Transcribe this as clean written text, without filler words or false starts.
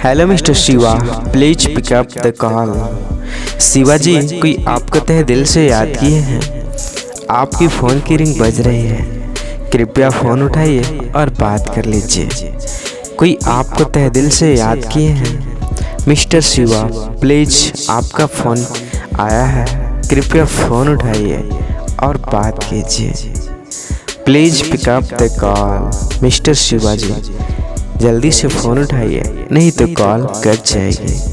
Hello mister Shiva, please pick up the call. Shiva ji, कोई आपको तहे दिल से याद किए हैं। आपकी फ़ोन की रिंग बज रही है, कृपया फ़ोन उठाइए और बात कर लीजिए। कोई आपको तहे दिल से याद किए हैं। मिस्टर शिवा, प्लीज आपका फ़ोन आया है, कृपया फ़ोन उठाइए और बात कीजिए। Please pick up the call. Mister Shiva ji, जल्दी से फ़ोन उठाइए, नहीं तो कॉल कट जाएगी।